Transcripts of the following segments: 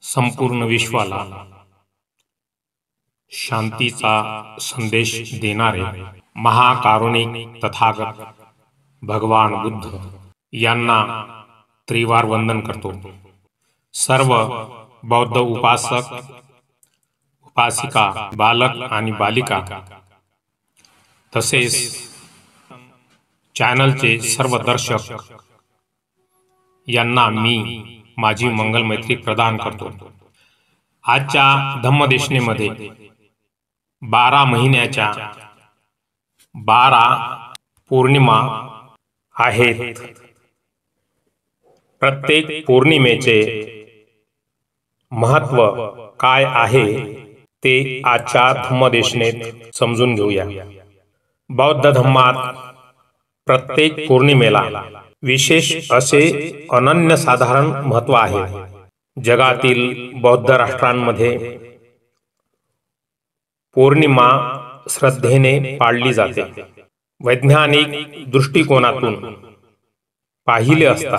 संपूर्ण विश्वाला शांतीचा संदेश देणारे महाकारुणिक तथागत भगवान बुद्ध यांना त्रिवार वंदन करतो। सर्व बौद्ध उपासक उपासिका, बालक आणि बालिका तसेच चॅनलचे सर्व दर्शक यांना मी माझी मंगल मैत्री प्रदान करतो। आजच्या धम्मदेशनेमध्ये 12 महिन्याच्या 12 पौर्णिमा आहेत। प्रत्येक पौर्णिमेचे महत्त्व काय आहे ते आजच्या धम्मदेशनेत समजून घेऊया। बौद्ध धम्मात प्रत्येक पौर्णिमेला विशेष असे अनन्यसाधारण महत्त्व आहे। जगातील बौद्ध राष्ट्रांमध्ये पौर्णिमा श्रद्धेने पाळली जाते। वैज्ञानिक दृष्टिकोनातून पाहिले असता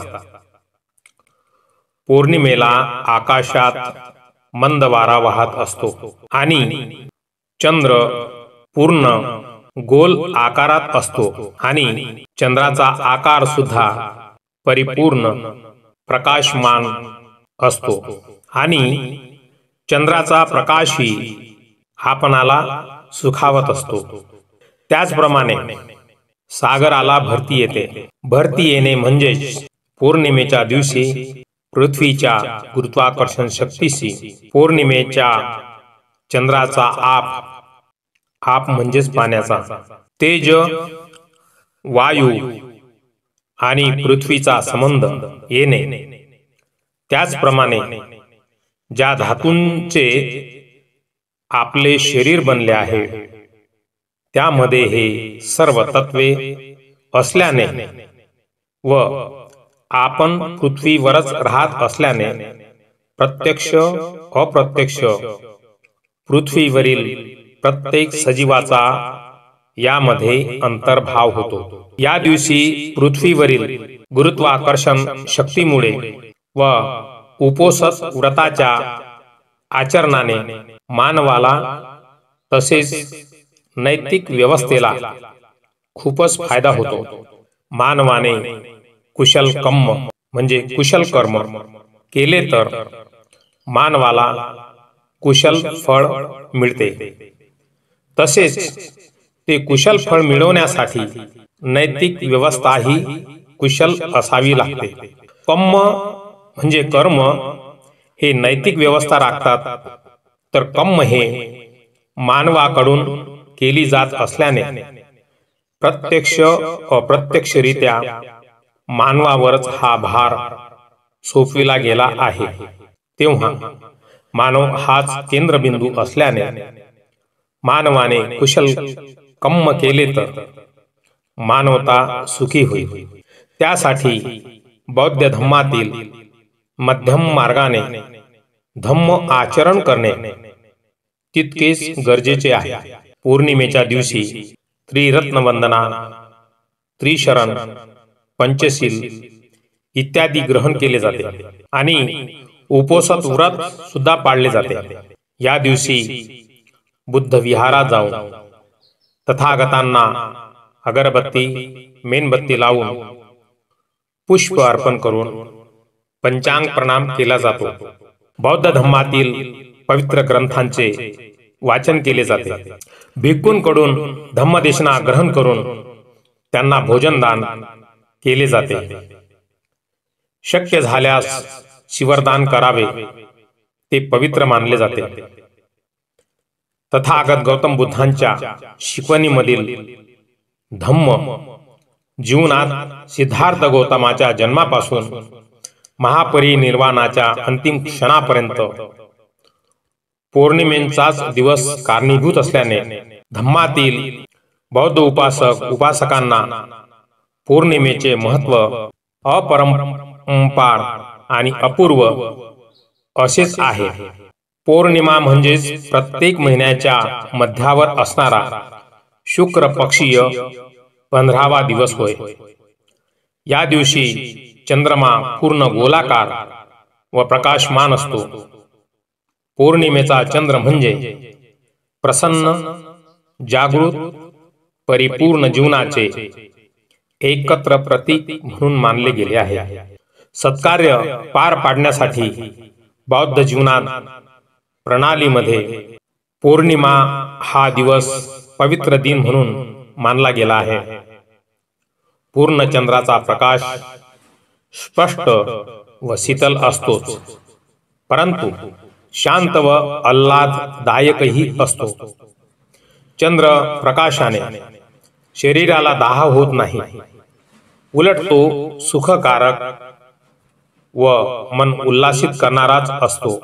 पौर्णिमेला आकाशात मंद वारा वाहत असतो आणि चंद्र पूर्ण गोल आकारात असतो आणि चंद्राचा आकार सुद्धा परिपूर्ण प्रकाशमान असतो आणि चंद्राचा प्रकाशही आपणाला सुखावत असतो। त्याचप्रमाणे सागराला भरती येते। भरती येणे म्हणजेच पौर्णिमेच्या दिवशी पृथ्वीच्या गुरुत्वाकर्षण शक्तीशी पौर्णिमेच्या चंद्राचा आप म्हणजेच पाण्याचा तेज, वायू आणि पृथ्वीचा संबंध येणे। त्याचप्रमाणे ज्या धातूंचे आपले शरीर बनले आहे त्यामध्ये हे सर्व तत्वे असल्याने व आपण पृथ्वीवरच राहत असल्याने प्रत्यक्ष अप्रत्यक्ष पृथ्वीवरील प्रत्येक सजीवाचा यामध्ये अंतर्भाव होतो। या दिवशी पृथ्वीवरील गुरुत्वाकर्षण शक्तीमुळे व उपोषण व्रताच्या आचरणाने मानवाला तसेच नैतिक व्यवस्थेला खूपच फायदा होतो। मानवाने कुशल कर्म म्हणजे कुशल कर्म केले तर मानवाला कुशल फळ मिळते। तसेच ते कुशल फळ मिळवण्यासाठी नैतिक व्यवस्थाही कुशल असावी लागते। कर्म म्हणजे कर्म हे नैतिक व्यवस्था राखतात, तर कर्म हे मानवाकडून केली जात असल्याने प्रत्यक्ष अप्रत्यक्षरित्या मानवावरच हा भार सोपविला गेला आहे। तेव्हा मानव हाच केंद्रबिंदू असल्याने मानवाने कुशल कर्म केले तर मानवता सुखी होईल। त्यासाठी बौद्ध धम्मातील मध्यम मार्गाने धम्म आचरण करणे तितकेच गरजेचे आहे। पौर्णिमेच्या दिवशी त्रिरत्न वंदना, त्रिशरण, पंचशील इत्यादी ग्रहण केले जाते आणि उपोषण व्रत सुद्धा पाळले जाते। या दिवशी बुद्ध विहारात जाऊन तथागतांना अगरबत्ती, मेणबत्ती लावून पुष्प अर्पण करून पंचांग प्रणाम केला जातो। बौद्ध धम्मातील पवित्र ग्रंथांचे वाचन केले जाते। भिक्खूंकडून धम्मदेशना ग्रहण करून त्यांना भोजनदान केले जाते। शक्य झाल्यास शिवरदान करावे, ते पवित्र मानले जाते। तथागत गौतम बुद्धांच्या शिकवणीमधील धम्म जीवनात सिद्धार्थ गौतमाच्या जन्मापासून महापरिनिर्वाणाच्या अंतिम क्षणापर्यंत पौर्णिमेचाच दिवस कारणीभूत असल्याने धम्मातील बौद्ध उपासक उपासकांना पौर्णिमेचे महत्त्व अपरंपार आणि अपूर्व असेच आहे। पौर्णिमा म्हणजेच प्रत्येक महिन्याच्या मध्यावर असणारा शुक्र पक्षीय 15वा दिवस होय। या दिवशी चंद्रमा पूर्ण गोलाकार व प्रकाशमान असतो पौर्णिमेचा चंद्र म्हणजे प्रसन्न, जागृत, परिपूर्ण जीवनाचे एकत्र प्रतीक म्हणून मानले गेले आहे. सत्कार्य पार पाडण्यासाठी बौद्ध जीवनात प्रणालीमध्ये पौर्णिमा हा दिवस पवित्र दिन म्हणून मानला गेला आहे. पूर्ण चंद्राचा प्रकाश स्पष्ट व शीतल असतोच, परंतु शांत व आल्हाददायकही असतो. चंद्र प्रकाशाने शरीराला दाह होत नाही, उलट तो सुखकारक व मन उल्हासित करणाराच असतो.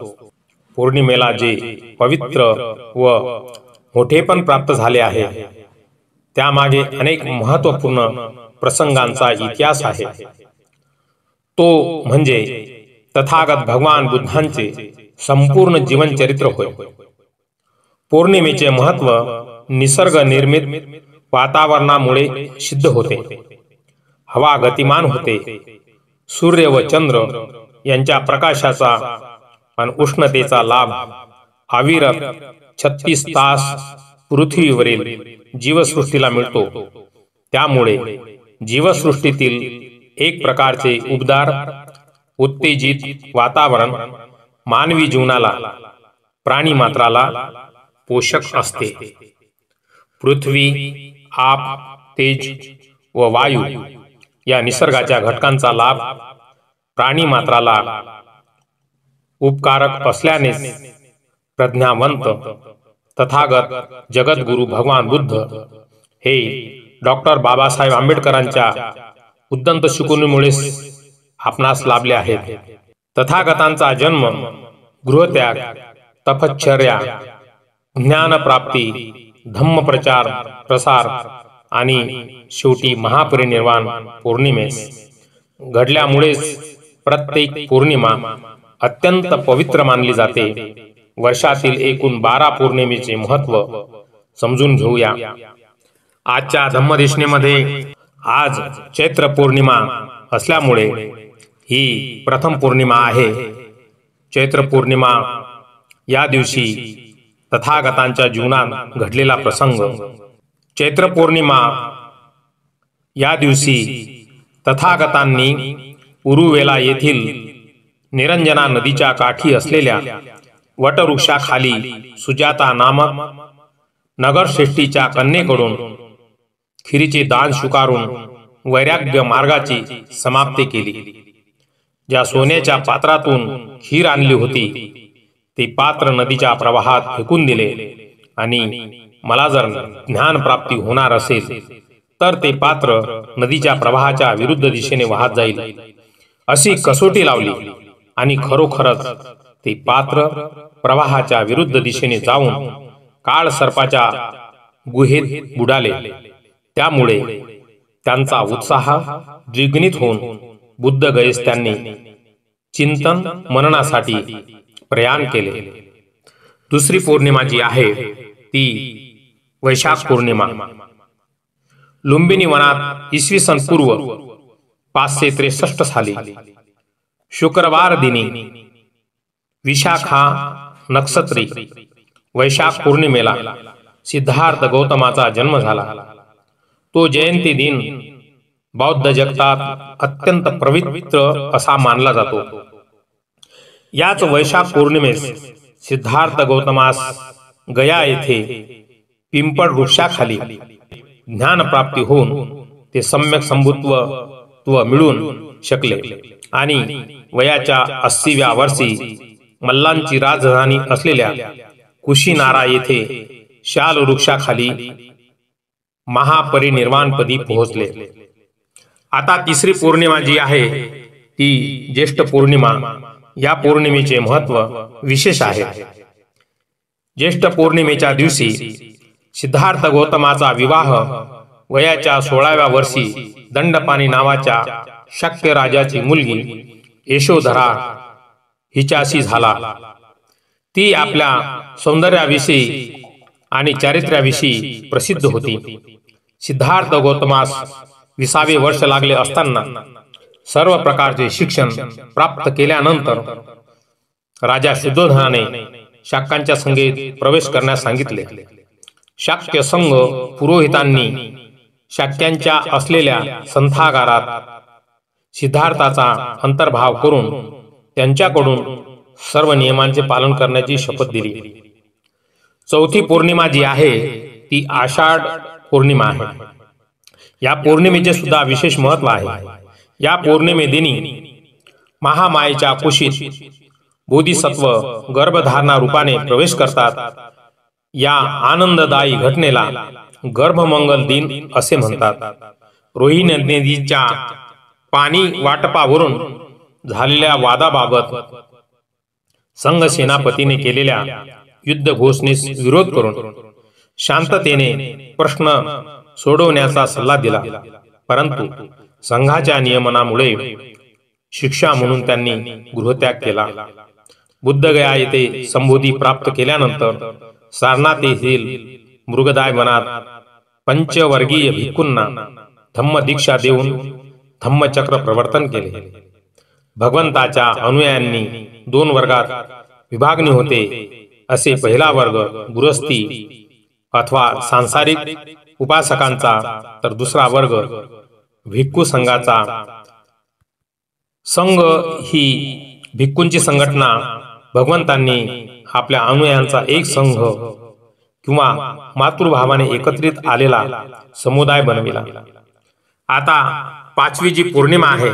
पौर्णिमेला जे पवित्र व मोठेपण प्राप्त झाले आहे, त्यामागे अनेक महत्त्वपूर्ण प्रसंगांचा इतिहास आहे. तो म्हणजे तथागत भगवान बुद्धांचे संपूर्ण जीवनचरित्र होय. पौर्णिमेचे महत्त्व निसर्ग निर्मित वातावरणामुळे सिद्ध होते. हवा गतिमान होते. सूर्य व चंद्र यांच्या प्रकाशाचा आणि उष्णतेचा लाभ अविरत 36 तास पृथ्वीवरील जीवसृष्टीला मिळतो. त्यामुळे जीवसृष्टीतील एक प्रकारचे उबदार, उत्तेजित वातावरण मानवी जीवनाला, प्राणीमात्राला पोषक असते. पृथ्वी, आप, तेज व वायू या निसर्गाच्या घटकांचा लाभ प्राणीमात्राला उपकारक असल्यानेच प्रज्ञावंत तथागत जगद्गुरु भगवान बुद्ध हे डॉक्टर बाबासाहेब आंबेडकरांच्या उद्दंत शिकवणीमुळेच आपणास लाभले आहेत. तथागतांचा जन्म, गृहत्याग, तपश्चर्या, ज्ञानप्राप्ती, धम्मप्रचार प्रसार आणि शेवटी महापरिनिर्वाण पौर्णिमेस घडल्यामुळेच प्रत्येक पौर्णिमा अत्यंत पवित्र मानली जाते. वर्षातील एकूण 12 पौर्णिमेचे महत्त्व समजून घेऊया. आजच्या धम्मदेशनेमध्ये आज चैत्र पौर्णिमा असल्यामुळे ही प्रथम पौर्णिमा आहे. चैत्र पौर्णिमा या दिवशी तथागतांच्या जीवनात घडलेला प्रसंग. चैत्र पौर्णिमा या दिवशी तथागतांनी उरुवेला येथील निरंजना नदीच्या काठी असलेल्या वटवृक्षाखाली सुजाता नामक नगरश्रेष्ठीच्या कन्येकडून खिरीचे दान स्वीकारून वैराग्य मार्गाची समाप्ती केली. ज्या सोन्याच्या पात्रातून खीर आणली होती, ते पात्र नदीच्या प्रवाहात फेकून दिले आणि मला जर ज्ञान प्राप्ती होणार असेल तर ते पात्र नदीच्या प्रवाहाच्या विरुद्ध दिशेने वाहत जाईल अशी कसोटी लावली आणि खरोखरच ते पात्र प्रवाहाच्या विरुद्ध दिशेने जाऊन काळ सर्पाच्या गुहेत बुडाले. त्यामुळे त्यांचा उत्साह द्विगुणित होऊन बुद्ध गयेस त्यांनी चिंतन मननासाठी प्रयाण केले. दुसरी पौर्णिमा जी आहे ती वैशाख पौर्णिमा. लुंबिनी वनात इसवी सन पूर्व 563 साली शुक्रवार दिनी विशाखा नक्षत्री वैशाख पौर्णिमेला सिद्धार्थ गौतमाचा जन्म झाला. तो जयंती दिन बौद्ध जगतात अत्यंत पवित्र असा मानला जातो. याच वैशाख पौर्णिमेस सिद्धार्थ गौतमास गया येथे पिंपळ वृक्षाखाली ज्ञानप्राप्ती होऊन ते सम्यक संभुत्व मिळून शकले आणि वयाच्या 80व्या वर्षी मल्लांची राजधानी असलेल्या कुशीनारा येथे शाल वृक्षाखाली महापरिनिर्वाणपदी पोहोचले. आता तिसरी पौर्णिमा जी आहे ती ज्येष्ठ पौर्णिमा. या पौर्णिमेचे महत्व विशेष आहे. ज्येष्ठ पौर्णिमेच्या दिवशी सिद्धार्थ गौतमाचा विवाह वयाच्या 16व्या वर्षी दंडपाणी नावाच्या शाक्य राजाची मुलगी यशोधरा हिच्याशी झाला. ती आपल्या सौंदर्याविषयी आणि चारित्र्याविषयी प्रसिद्ध होती. सिद्धार्थ गौतमास 20वे वर्ष लागले असताना सर्व प्रकारचे शिक्षण प्राप्त केल्यानंतर राजा शुद्धोधनाने शाक्यांच्या संगेत प्रवेश करण्यास सांगितले. शाक्य संघ पुरोहितांनी शाक्यांच्या असलेल्या संथागारात सिद्धार्थाचा अंतर्भाव करून त्यांच्याकडून सर्व नियमांचे पालन करण्याची शपथ दिली. चौथी पौर्णिमा जी आहे ती आषाढ पौर्णिमा आहे. या पौर्णिमेचे सुद्धा विशेष महत्व आहे. या पौर्णिमे दिनी महामायेच्या कुशीत बोधिसत्व गर्भधारणा रूपाने प्रवेश करतात. या आनंददायी घटनेला गर्भमंगल दिन असे म्हणतात. रोहिणी नदीच्या पाणी वाटपावरून झालेल्या वादाबाबत संघ सेनापतीने केलेल्या युद्ध घोषणेस विरोध करून शांततेने प्रश्न सोडवण्याचा सल्ला दिला. परंतु संघाच्या नियमनामुळे शिक्षा म्हणून त्यांनी गृहत्याग केला. बुद्धगया येथे संबोधी प्राप्त केल्यानंतर सारनाथ येथील मृगदाय वनात पंचवर्गीय भिक्खूंना धम्मदीक्षा देऊन धम्मचक्र प्रवर्तन केले. भगवंताच्या अनुयायांनी 2 वर्गात विभागणी होते. असे पहिला वर्ग गृहस्थी अथवा सांसारिक उपासकांचा, तर दुसरा वर्ग भिक्खू संघाचा. संघ ही भिक्खूंची संघटना भगवंतांनी आपल्या अनुयायांचा एक संघ किंवा मातृभावाने एकत्रित आलेला समुदाय बनविला. आता 5वी जी पौर्णिमा आहे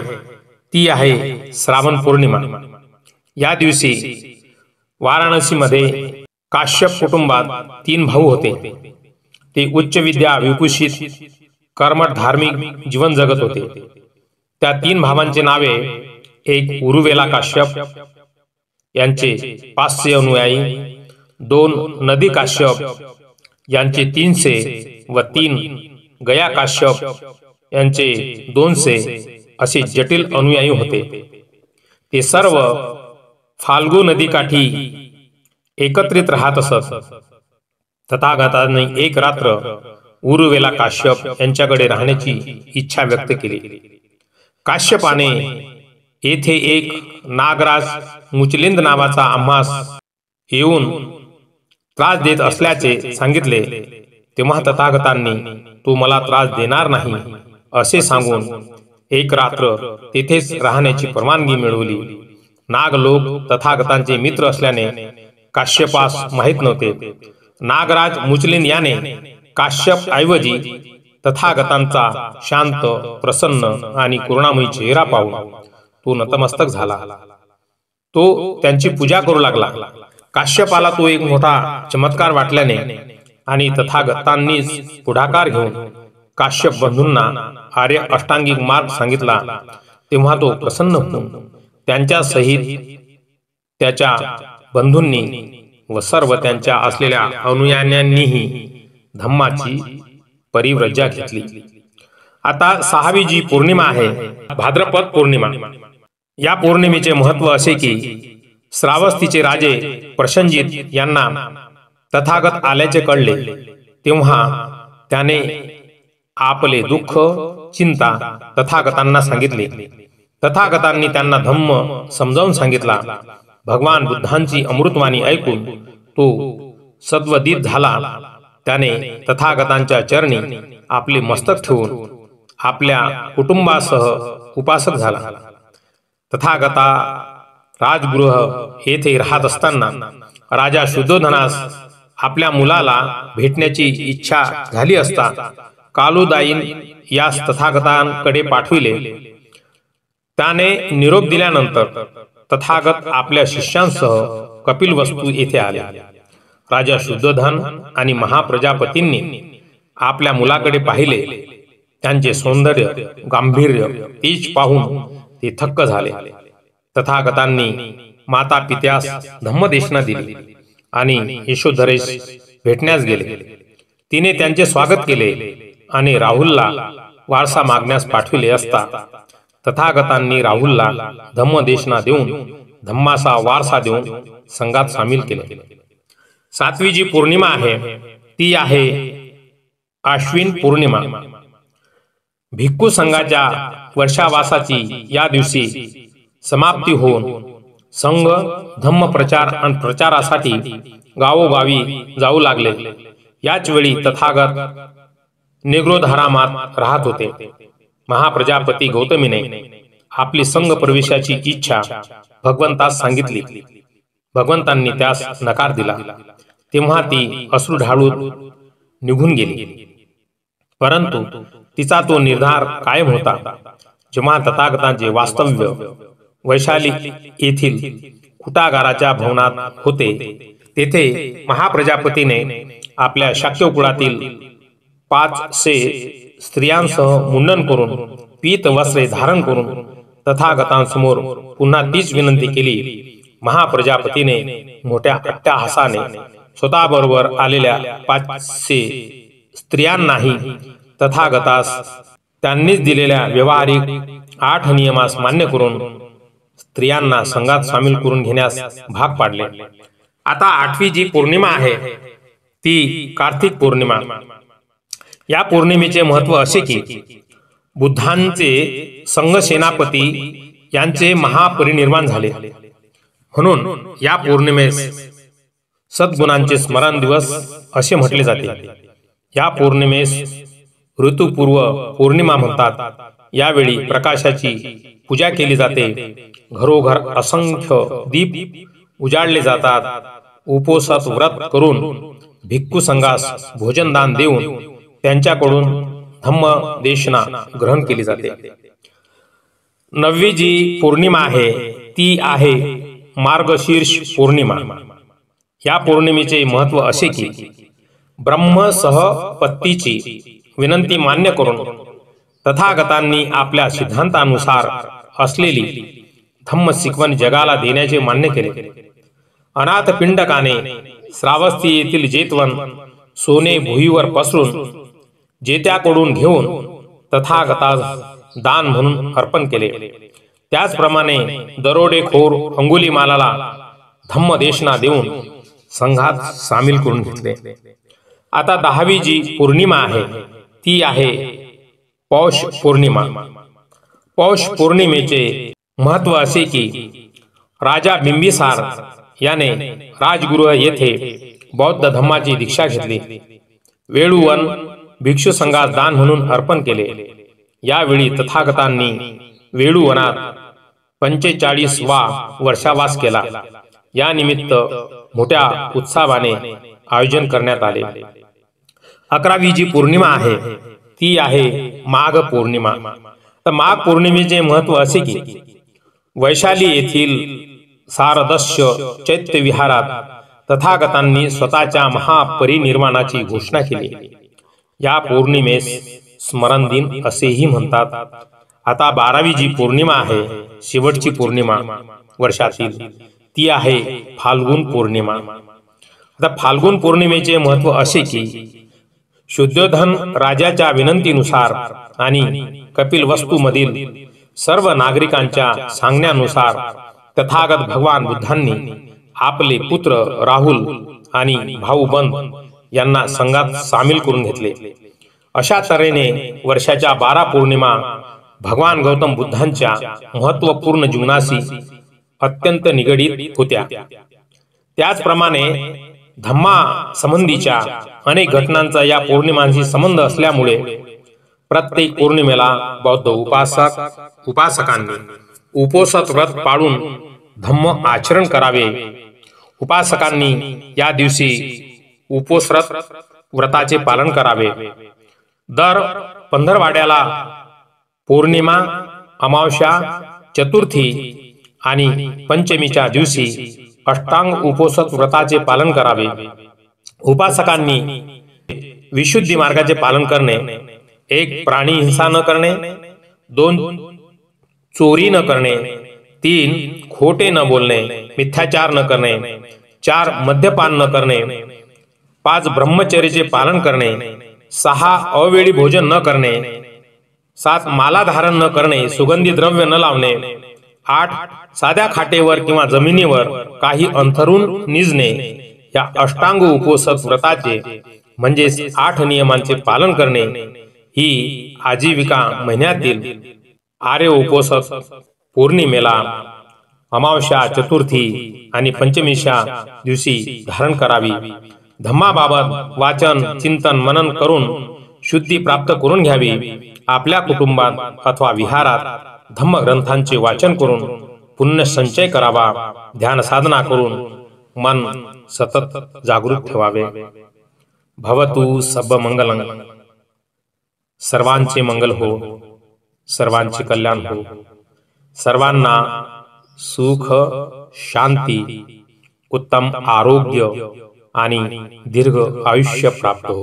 ती आहे श्रावण पौर्णिमा. या दिवशी वाराणसीमध्ये काश्यप कुटुंबात 3 भाऊ होते. ते उच्च विद्या विभूषित कर्मठ धार्मिक जीवन जगत होते. त्या 3 भावांचे नावे, एक उरुवेला काश्यप यांचे 500 अनुयायी, 2 नदी काश्यप यांचे 300 व 3 गया काश्यप यांचे 200 असे जटिल अनुयायी होते. ते सर्व फाल्गू नदीकाठी एकत्रित राहत असत. तथागताने एक रात्र उरुवेला काश्यप यांच्याकडे राहण्याची इच्छा व्यक्त केली. काश्यपाने येथे एक नागराज मुचलिंद नावाचा आम्हास येऊन त्रास देत असल्याचे सांगितले. तेव्हा तथागतांनी तो मला त्रास देणार नाही असे सांगून एक रात्र तेथेच राहण्याची परवानगी मिळवली. नाग लोक तथागतांचे मित्र असल्याने काश्यपास माहीत नव्हते. नागराज मुचलिंद याने काश्यप ऐवजी तथागतांचा शांत, प्रसन्न आणि करुणामयी चेहरा पाहून तो नतमस्तक झाला. तो त्यांची पूजा करू लागला. काश्यपाला तो एक मोठा चमत्कार वाटल्याने आणि तथागतांनीच पुढाकार घेऊन काश्यप बंधूंना आर्य अष्टांगिक मार्ग सांगितला. तेव्हा तो प्रसन्न होऊन त्यांच्या सहित त्याच्या बंधूंनी व सर्व त्यांच्या असलेल्या अनुयायांनीही धम्माची परिव्रजा घेतली. आता 6वी जी पौर्णिमा आहे भाद्रपद पौर्णिमा. या पौर्णिमेचे महत्व असे की श्रावस्तीचे राजे प्रसंजित यांना तथागत आल्याचे कळले. तेव्हा त्याने आपले दुःख चिंता तथागतांना सांगितले. तथागतांनी त्यांना धम्म समजावून सांगितला. भगवान बुद्धांची अमृतवाणी ऐकून तो सद्वदित झाला. त्याने तथागतांच्या चरणी आपले मस्तक ठेवून आपल्या कुटुंबासह उपासक झाला. तथागता राजगृह येथे राहत असताना राजा शुद्धोधनास आपल्या मुलाला भेटण्याची इच्छा झाली असता कालुदायीन यास तथागतांकडे पाठविले. त्याने निरोप दिल्यानंतर तथागत आपल्या शिष्यांसह कपिलवस्तू येथे आले. राजा शुद्धोधन आणि महाप्रजापतींनी आपल्या मुलाकडे पाहिले. त्यांचे सौंदर्य, गांभीर्य, तेज पाहून ते थक्क झाले. तथागतांनी माता पित्यास धम्मदेशना दिली आणि यशोधरेस भेटण्यास गेले. तिने त्यांचे स्वागत केले आणि राहुलला वारसा मागण्यास पाठविले असता तथागतांनी राहुलला धम्मदेशना देऊन धम्माचा वारसा देऊन संघात सामील केले. 7वी जी पौर्णिमा आहे ती आहे आश्विन पौर्णिमा. भिक्खू संघाच्या वर्षावासाची या दिवशी समाप्ती होऊन संघ धम्म प्रचार आणि प्रचारासाठी गावोगावी जाऊ लागले। याच वेळी तथागत नेग्रोधारामात राहत होते। महाप्रजापती गौतमीने आपली संघ प्रवेशाची इच्छा भगवंतास सांगितली। भगवंतांनी त्यास नकार दिला, तेव्हा ती अश्रू ढाळून निघून गेली। परंतु तिचा तो निर्धार कायम होता। जेव्हा तथागतांचे वास्तव्य वैशाली येथील कुटागाराच्या भवनात होते, तेथे महाप्रजापतीने आपल्या शाक्य कुळातील 500 स्त्रियांसह मुंडन करून पीत वस्त्रे धारण करून तथागतांसमोर पुन्हा तीच विनंती केली। महाप्रजापतीने मोठ्या अट्टहासाने स्वतःबरोबर आलेल्या 500 स्त्रियांनाही तथागतास त्यांनीच दिलेल्या व्यवहारिक 8 नियमास मान्य करून स्त्रियांना संघात सामील करून घेण्यास भाग पाडले। आता 8वी जी पौर्णिमा आहे ती कार्तिक पौर्णिमा। या पौर्णिमेचे महत्व असे की बुद्धांचे संघ सेनापती यांचे महापरिनिर्वाण झाले, म्हणून या पौर्णिमेस सद्गुणांचे स्मरण दिवस असे म्हटले जाते। या पौर्णिमेस ऋतुपूर्व पौर्णिमा म्हणतात। यावेळी प्रकाशाची पूजा केली जाते। घरोघर असंख्य दीप उजाडले जातात। उपोषात व्रत करून भिक्खू संघास भोजनदान देऊन त्यांच्याकडून धम्मदेशना ग्रहण केली जाते। 9वी जी पौर्णिमा आहे ती आहे मार्गशीर्ष पौर्णिमा। या पौर्णिमेचे महत्व असे की ब्रह्मसह पत्तीची विनंती मान्य करून तथागतांनी आपल्या सिद्धांतानुसार असलेली धम्म शिकवण जगाला देण्याचे मान्य केले। अनाथ पिंडकाने श्रावस्ती येथील जेतवन सोने भुईवर पसरून जेत्याकडून घेऊन तथागतास दान म्हणून अर्पण केले। त्याचप्रमाणे दरोडेखोर अंगुलीमालाला धम्मदेशना देऊन संघात सामील करून घेतले। आता 10वी जी पौर्णिमा आहे ती आहे पौष पौर्णिमा। पौष पौर्णिमेचे महत्व असे की राजा बिंबिसार याने राजगृह येथे बौद्ध धम्माची दीक्षा घेतली। वेळुवन भिक्षू संघास दान म्हणून अर्पण केले। यावेळी तथागतांनी वेळुवनात 45वा वर्षावास केला। या निमित्त मोठ्या उत्साहाने आयोजन करण्यात आले। 11वी जी पौर्णिमा आहे ती आहे माघ पौर्णिमा। तर माघ पौर्णिमेचे महत्व असे की वैशाली येथील सारदस्य चैत्य विहारात तथागतांनी स्वतःच्या महापरिनिर्वाणाची घोषणा केली। या पौर्णिमेस स्मरण दिन असेही म्हणतात। आता 12वी जी पौर्णिमा आहे शेवटची पौर्णिमा वर्षातील ती आहे फाल्गुन पौर्णिमा। आता फाल्गुन पौर्णिमेचे महत्व असे की शुद्धोधन राजाच्या विनंतीनुसार आणि कपिलवस्तू मधील सर्व नागरिकांच्या सांगण्यानुसार तथागत भगवान बुद्धांनी आपले पुत्र राहुल आणि भाऊ बंद यांना संघात सामील करून घेतले। अशा तऱ्हेने वर्षाच्या 12 पौर्णिमा भगवान गौतम बुद्धांच्या महत्वपूर्ण जीवनाशी अत्यंत निगडीत होत्या। त्याचप्रमाणे धम्मा संबंधीच्या अनेक घटनांचा या पौर्णिमांशी संबंध असल्यामुळे प्रत्येक पौर्णिमेला बौद्ध उपासकांनी उपोषित व्रत पाळून धम्म आचरण करावे। उपासकांनी या दिवशी उपोषित व्रताचे पालन करावे। दर पंधरवाड्याला पौर्णिमा, अमावस्या, चतुर्थी आणि पंचमीच्या दिवशी अष्टांग उपोषित व्रताचे पालन करावे। उपासकांनी विशुद्धी मार्गाचे पालन करणे, 1 प्राणी हिंसा न करणे, 2 चोरी न करणे, 3 खोटे न बोलणे, मिथ्याचार न करणे, 4 मद्यपान न करणे, 5 ब्रह्मचर्याचे पालन करणे, 6 अवेळी भोजन न करणे, 7 माला धारण न करणे, सुगंधी द्रव्य न लावणे, 8 साध्या खाटेवर किंवा जमिनीवर काही अंथरून निजणे। या अष्टांग उपोषित व्रताचे म्हणजे 8 नियमांचे पालन करणे ही आजीविका महिन्यातील आर्य उपोषित पौर्णिमेला अमावस्या, चतुर्थी आणि पंचमीच्या दिवशी धारण करावी. धम्माबाबत वाचन, चिंतन, मनन करून शुद्धी प्राप्त करून घ्यावी. आपल्या कुटुंबात अथवा विहारात धम्मग्रंथांचे वाचन करून पुण्य संचय करावा. ध्यान साधना करून मन सतत जागृत ठेवावे. भवतु सब मंगलं. सर्वांचे मंगल हो, सर्वांचे कल्याण हो, सर्वांना सुख, शांती, उत्तम आरोग्य आणि दीर्घ आयुष्य प्राप्त हो.